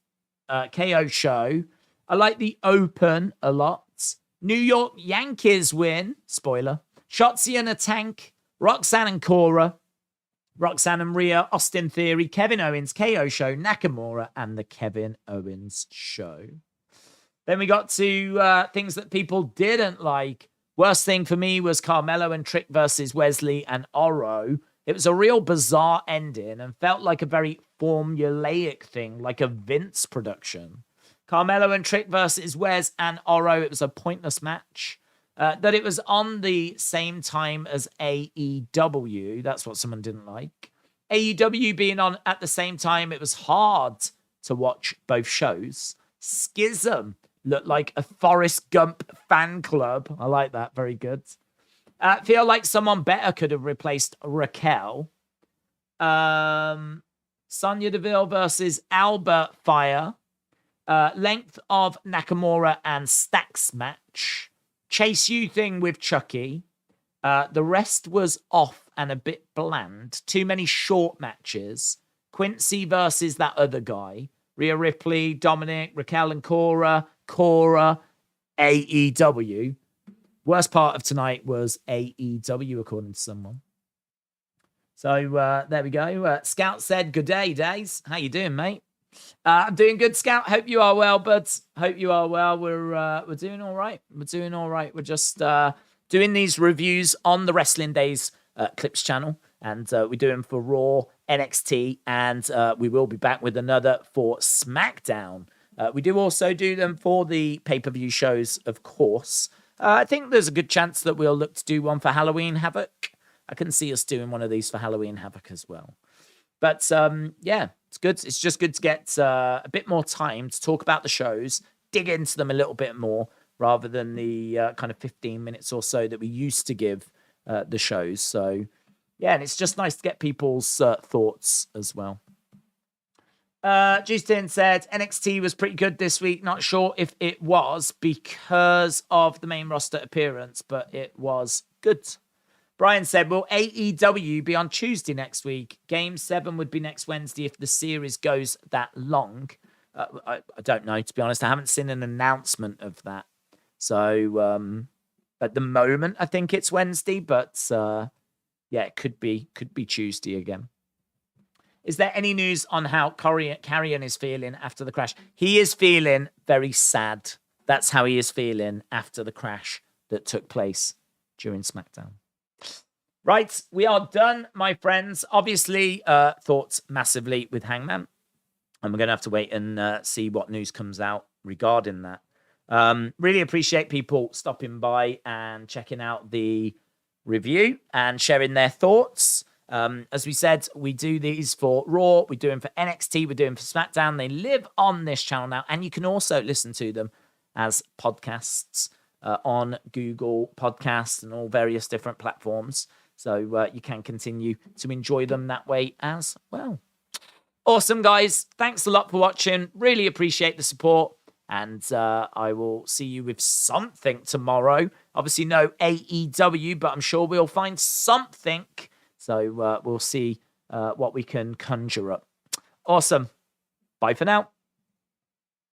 KO show. I like the open a lot. New York Yankees win. Spoiler. Shotzi and a tank. Roxanne and Cora. Roxanne and Rhea. Austin Theory. Kevin Owens KO show. Nakamura and the Kevin Owens show. Then we got to things that people didn't like. Worst thing for me was Carmelo and Trick versus Wesley and Oro. It was a real bizarre ending and felt like a very formulaic thing, like a Vince production. Carmelo and Trick versus Wes and Oro, it was a pointless match. That it was on the same time as AEW, that's what someone didn't like. AEW being on at the same time, it was hard to watch both shows. Schism looked like a Forrest Gump fan club. I like that. Very good. Feel like someone better could have replaced Raquel. Sonya Deville versus Alba Fire. Length of Nakamura and Stacks match. Chase You thing with Chucky. The rest was off and a bit bland. Too many short matches. Quincy versus that other guy. Rhea Ripley, Dominic, Raquel and Cora, AEW. Worst part of tonight was AEW, according to someone. So there we go. Scout said, "Good day, Daze. How you doing, mate?" I'm doing good, Scout. Hope you are well, buds. Hope you are well. We're doing all right. We're doing all right. We're just doing these reviews on the Wrestling Daze Clips channel, and we do them for Raw, NXT, and we will be back with another for SmackDown. We do also do them for the pay-per-view shows, of course. I think there's a good chance that we'll look to do one for Halloween Havoc. I can see us doing one of these for Halloween Havoc as well. But yeah, it's good. It's just good to get a bit more time to talk about the shows, dig into them a little bit more, rather than the kind of 15 minutes or so that we used to give the shows. So yeah, and it's just nice to get people's thoughts as well. Justin said NXT was pretty good this week. Not sure if it was because of the main roster appearance, but it was good. Brian said, will AEW be on Tuesday next week? Game 7 would be next Wednesday if the series goes that long. I don't know, to be honest. I haven't seen an announcement of that. So at the moment, I think it's Wednesday, but yeah, it could be Tuesday again. Is there any news on how Carrion is feeling after the crash? He is feeling very sad. That's how he is feeling after the crash that took place during SmackDown. Right, we are done, my friends. Obviously, thoughts massively with Hangman. And we're going to have to wait and see what news comes out regarding that. Really appreciate people stopping by and checking out the review and sharing their thoughts. As we said, we do these for Raw, we do them for NXT, we're doing for SmackDown. They live on this channel now, and you can also listen to them as podcasts on Google Podcasts and all various different platforms. So you can continue to enjoy them that way as well. Awesome, guys. Thanks a lot for watching. Really appreciate the support. And I will see you with something tomorrow. Obviously, no AEW, but I'm sure we'll find something. So we'll see what we can conjure up. Awesome. Bye for now.